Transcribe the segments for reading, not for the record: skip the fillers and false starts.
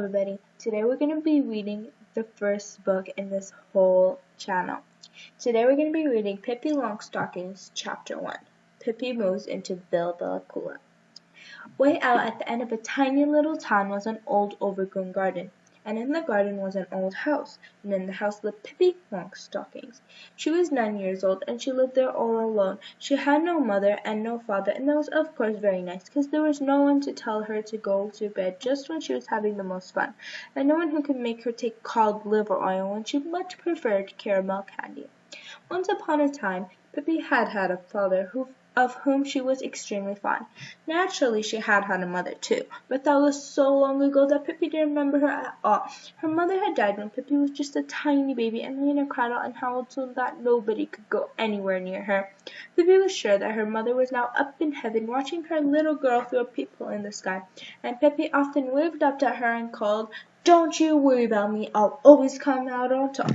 everybody. Today we're going to be reading the first book in this whole channel. Today we're going to be reading Pippi Longstockings Chapter 1. Pippi moves into Bilbicula. Way out at the end of a tiny little town was an old overgrown garden. And in the garden was an old house, and in the house lived Pippi Longstockings. She was 9 years old, and she lived there all alone. She had no mother and no father, and that was of course very nice, because there was no one to tell her to go to bed just when she was having the most fun, and no one who could make her take cod liver oil when she much preferred caramel candy. Once upon a time, Pippi had a father of whom she was extremely fond. Naturally, she had a mother too, but that was so long ago that Pippi didn't remember her at all. Her mother had died when Pippi was just a tiny baby and lay in a cradle and howled so that nobody could go anywhere near her. Pippi was sure that her mother was now up in heaven watching her little girl through a peephole in the sky, and Pippi often waved up at her and called, "Don't you worry about me, I'll always come out on top."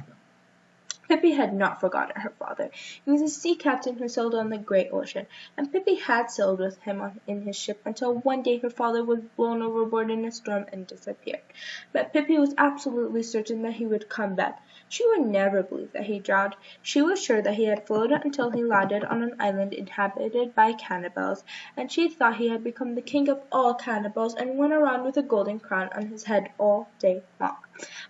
Pippi had not forgotten her father. He was a sea captain who sailed on the great ocean, and Pippi had sailed with him in his ship until one day her father was blown overboard in a storm and disappeared. But Pippi was absolutely certain that he would come back. She would never believe that he drowned. She was sure that he had floated until he landed on an island inhabited by cannibals, and she thought he had become the king of all cannibals and went around with a golden crown on his head all day long.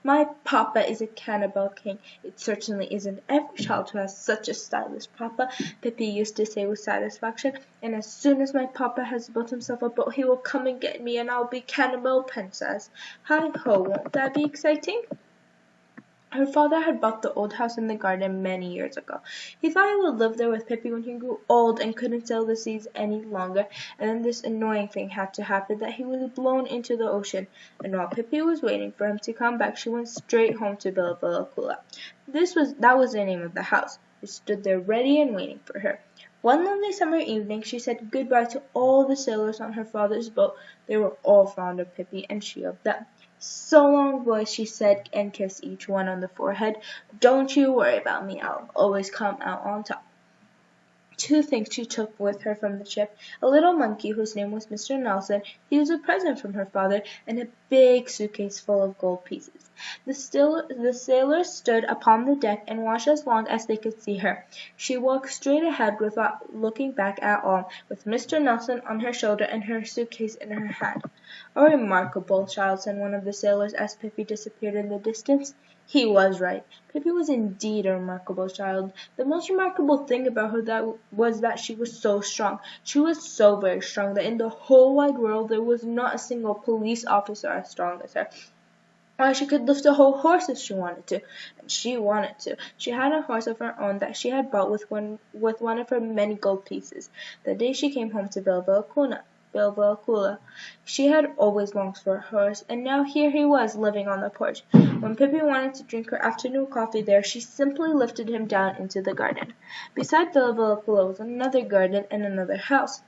"My papa is a cannibal king. It certainly isn't every child who has such a stylish papa," Pippi used to say with satisfaction, "and as soon as my papa has built himself a boat he will come and get me and I'll be cannibal princess. Hi-ho, won't that be exciting?" Her father had bought the old house in the garden many years ago. He thought he would live there with Pippi when he grew old and couldn't sail the seas any longer, and then this annoying thing had to happen, that he was blown into the ocean, and while Pippi was waiting for him to come back, she went straight home to Bilbicula. That was the name of the house. It stood there ready and waiting for her. One lovely summer evening she said goodbye to all the sailors on her father's boat. They were all fond of Pippi, and she of them. "So long, boys," she said, and kissed each one on the forehead. "Don't you worry about me, I'll always come out on top." Two things she took with her from the ship: a little monkey whose name was Mr. Nelson, he was a present from her father, and a big suitcase full of gold pieces. The sailors stood upon the deck and watched as long as they could see her. She walked straight ahead without looking back at all, with Mr. Nelson on her shoulder and her suitcase in her hand. "A remarkable child," said one of the sailors as Pippi disappeared in the distance. He was right. Pippi was indeed a remarkable child. The most remarkable thing about her was that she was so strong. She was so very strong that in the whole wide world there was not a single police officer as strong as her. Why, she could lift a whole horse if she wanted to, and she wanted to. She had a horse of her own that she had bought with one of her many gold pieces, the day she came home to Bilbicula. She had always longed for a horse, and now here he was living on the porch. When Pippi wanted to drink her afternoon coffee there, she simply lifted him down into the garden. Beside Bilbicula was another garden and another house.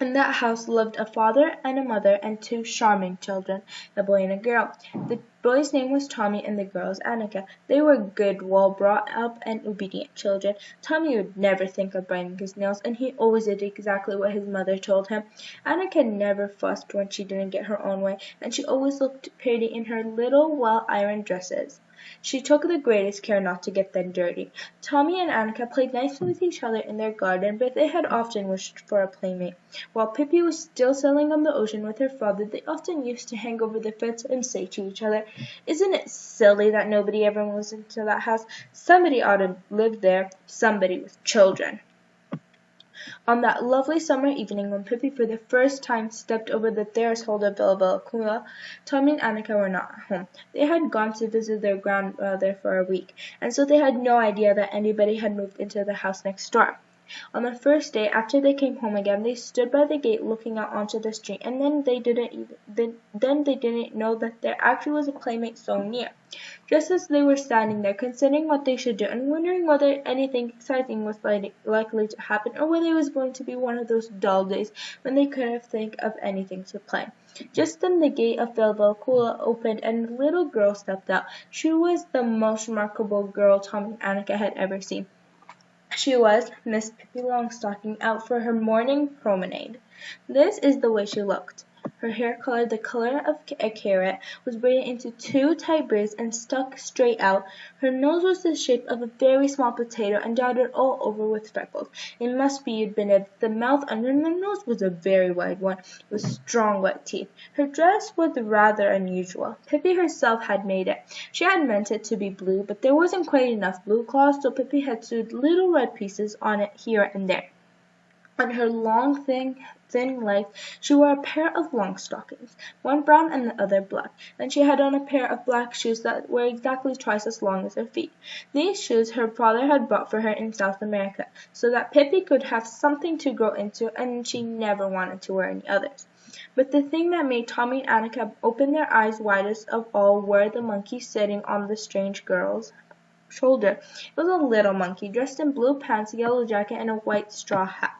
In that house lived a father and a mother and two charming children, a boy and a girl. The boy's name was Tommy and the girl's Annika. They were good, well-brought-up and obedient children. Tommy would never think of biting his nails, and he always did exactly what his mother told him. Annika never fussed when she didn't get her own way, and she always looked pretty in her little well-ironed dresses. She took the greatest care not to get them dirty. Tommy and Annika played nicely with each other in their garden, but they had often wished for a playmate. While Pippi was still sailing on the ocean with her father, they often used to hang over the fence and say to each other, "Isn't it silly that nobody ever moves into that house? Somebody ought to live there, somebody with children." On that lovely summer evening when Pippi for the first time stepped over the threshold of Bilbicula, Tommy and Annika were not at home. They had gone to visit their grandmother for a week, and so they had no idea that anybody had moved into the house next door. On the first day after they came home again, they stood by the gate looking out onto the street, and then they didn't know that there actually was a playmate so near. Just as they were standing there considering what they should do and wondering whether anything exciting was likely to happen, or whether it was going to be one of those dull days when they couldn't think of anything to play. Just then the gate of Bilbicula opened and a little girl stepped out. She was the most remarkable girl Tommy and Annika had ever seen. She was Miss Pippi Longstocking out for her morning promenade. This is the way she looked. Her hair, colored the color of a carrot, was braided into 2 tight braids and stuck straight out. Her nose was the shape of a very small potato and dotted all over with freckles. It must be you'd been it. The mouth under the nose was a very wide one, with strong white teeth. Her dress was rather unusual. Pippi herself had made it. She had meant it to be blue, but there wasn't quite enough blue cloth, so Pippi had sewed little red pieces on it here and there. On her long, thin legs she wore a pair of long stockings, one brown and the other black, and she had on a pair of black shoes that were exactly twice as long as her feet. These shoes her father had bought for her in South America, so that Pippi could have something to grow into, and she never wanted to wear any others. But the thing that made Tommy and Annika open their eyes widest of all were the monkeys sitting on the strange girl's shoulder. It was a little monkey, dressed in blue pants, a yellow jacket, and a white straw hat.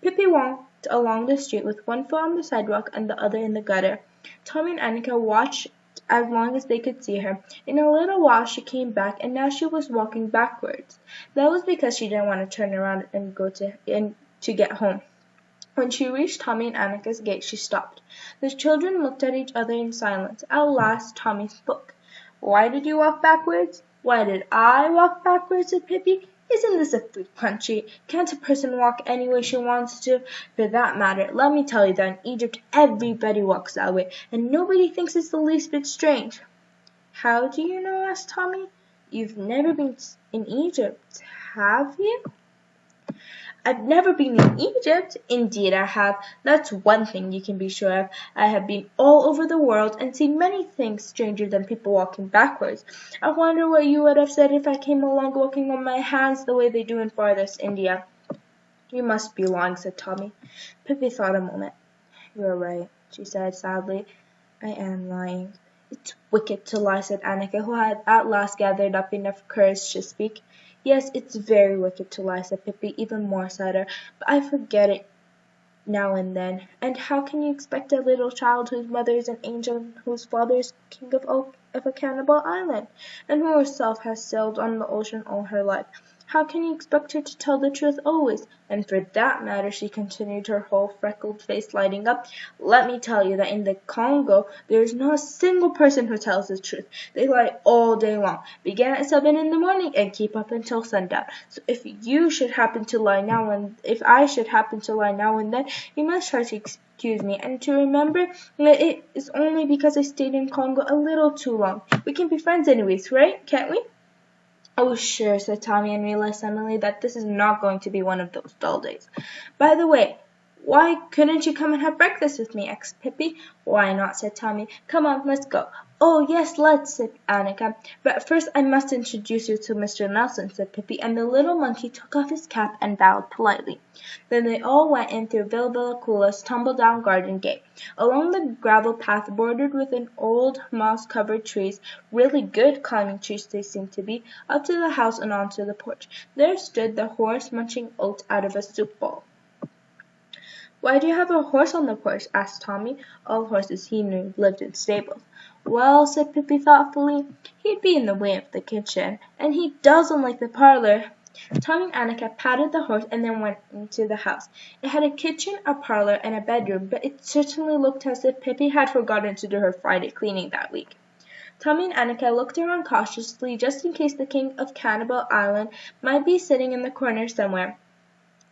Pippi walked along the street with one foot on the sidewalk and the other in the gutter. Tommy and Annika watched as long as they could see her. In a little while she came back, and now she was walking backwards. That was because she didn't want to turn around and go to get home. When she reached Tommy and Annika's gate, she stopped. The children looked at each other in silence. At last Tommy spoke. "Why did you walk backwards?" "Why did I walk backwards?" said Pippi. "Isn't this a free country? Can't a person walk any way she wants to? For that matter, let me tell you that in Egypt everybody walks that way, and nobody thinks it's the least bit strange." "How do you know?" asked Tommy. "You've never been in Egypt, have you?" "I've never been in Egypt? Indeed I have. That's one thing you can be sure of. I have been all over the world and seen many things stranger than people walking backwards. I wonder what you would have said if I came along walking on my hands the way they do in farthest India." "You must be lying," said Tommy. Pippi thought a moment. "You're right," she said sadly. "I am lying." "It's wicked to lie," said Annika, who had at last gathered up enough courage to speak. "Yes, it's very wicked to lie," said Pippi, even more sadder, "but I forget it now and then. And how can you expect a little child whose mother is an angel and whose father is king of a cannibal island, and who herself has sailed on the ocean all her life, how can you expect her to tell the truth always? And for that matter," she continued, her whole freckled face lighting up, "let me tell you that in the Congo there is not a single person who tells the truth. They lie all day long, begin at 7 in the morning and keep up until sundown. So if I should happen to lie now and then, you must try to excuse me, and to remember that it is only because I stayed in Congo a little too long. We can be friends anyways, right? Can't we?" "Oh, sure," said Tommy, and realized suddenly that this is not going to be one of those dull days. "By the way, why couldn't you come and have breakfast with me?" asked Pippi. "Why not?" said Tommy. "Come on, let's go." "Oh, yes, let's," said Annika. "But first I must introduce you to Mr. Nelson," said Pippi, and the little monkey took off his cap and bowed politely. Then they all went in through Bilbicula's tumble-down garden gate, along the gravel path bordered with an old moss-covered trees, really good climbing trees they seemed to be, up to the house and on to the porch. There stood the horse munching oats out of a soup bowl. "Why do you have a horse on the porch?" asked Tommy. All horses he knew lived in stables. "Well," said Pippi thoughtfully, "he'd be in the way of the kitchen, and he doesn't like the parlour." Tommy and Annika patted the horse and then went into the house. It had a kitchen, a parlour, and a bedroom, but it certainly looked as if Pippi had forgotten to do her Friday cleaning that week. Tommy and Annika looked around cautiously just in case the king of Cannibal Island might be sitting in the corner somewhere.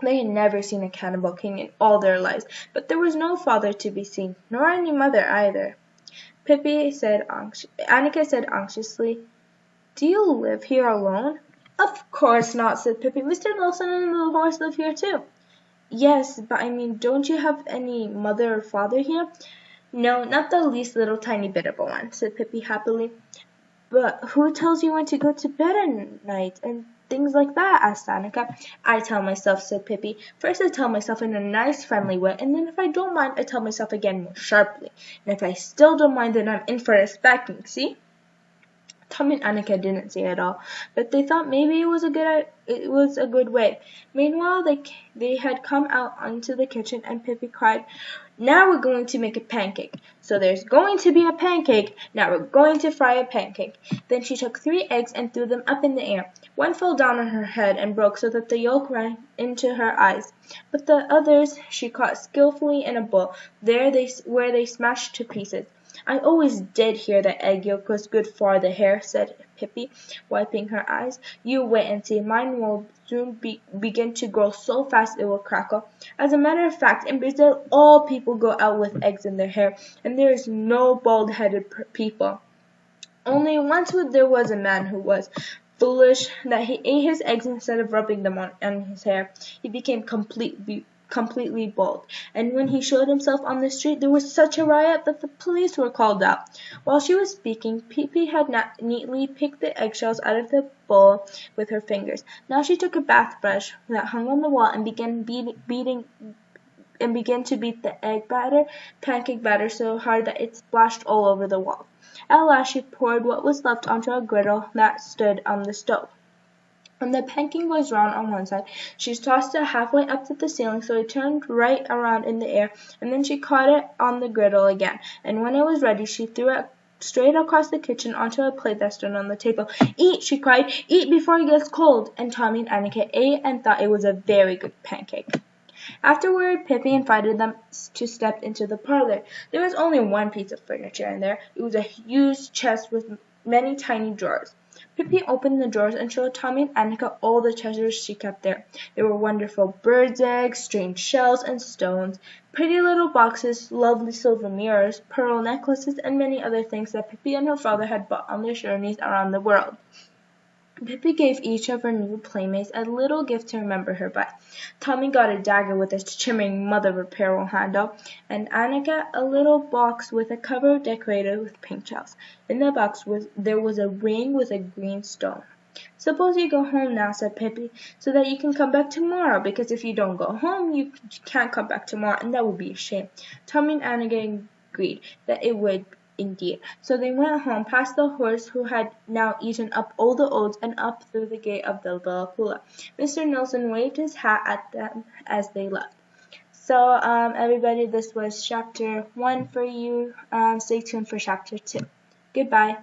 They had never seen a cannibal king in all their lives, but there was no father to be seen, nor any mother either. Annika said anxiously, "Do you live here alone?" "Of course not," said Pippi. "Mr. Nelson and the horse live here too." "Yes, but I mean, don't you have any mother or father here?" "No, not the least little tiny bit of a one," said Pippi happily. "But who tells you when to go to bed at night, and things like that?" asked Annika. "I tell myself," said Pippi. "First I tell myself in a nice friendly way, and then if I don't mind I tell myself again more sharply. And if I still don't mind, then I'm in for a spanking, see?" Tommy and Annika didn't say it all, but they thought maybe it was a good way. Meanwhile they had come out into the kitchen, and Pippi cried, Now we're going to make a pancake. So there's going to be a pancake. Now we're going to fry a pancake. Then she took 3 eggs and threw them up in the air. One fell down on her head and broke so that the yolk ran into her eyes. But the others she caught skillfully in a bowl, where they smashed to pieces. I always did hear that egg yolk was good for the hair, said Pippi, wiping her eyes. You wait and see. Mine will soon begin to grow so fast it will crackle. As a matter of fact, in Brazil all people go out with eggs in their hair, and there is no bald-headed people. Only once there was a man who was foolish that he ate his eggs instead of rubbing them on his hair. He became completely bald, and when he showed himself on the street there was such a riot that the police were called out. While she was speaking, Pippi had neatly picked the eggshells out of the bowl with her fingers. Now she took a bath brush that hung on the wall and began to beat the pancake batter so hard that it splashed all over the wall. At last she poured what was left onto a griddle that stood on the stove. When the pancake was round on one side, she tossed it halfway up to the ceiling so it turned right around in the air, and then she caught it on the griddle again, and when it was ready she threw it straight across the kitchen onto a plate that stood on the table. Eat, she cried, eat before it gets cold, and Tommy and Annika ate and thought it was a very good pancake. Afterward, Pippi invited them to step into the parlor. There was only one piece of furniture in there. It was a huge chest with many tiny drawers. Pippi opened the drawers and showed Tommy and Annika all the treasures she kept there. There were wonderful birds' eggs, strange shells and stones, pretty little boxes, lovely silver mirrors, pearl necklaces, and many other things that Pippi and her father had bought on their journeys around the world. Pippi gave each of her new playmates a little gift to remember her by. Tommy got a dagger with a shimmering mother-of-pearl handle, and Annika a little box with a cover decorated with pink shells. In the box there was a ring with a green stone. Suppose you go home now, said Pippi, so that you can come back tomorrow, because if you don't go home, you can't come back tomorrow, and that would be a shame. Tommy and Annika agreed that it would indeed. So they went home, past the horse who had now eaten up all the oats, and up through the gate of Bilbala. Mr. Nelson waved his hat at them as they left. So, everybody, this was chapter 1 for you. Stay tuned for chapter 2. Goodbye.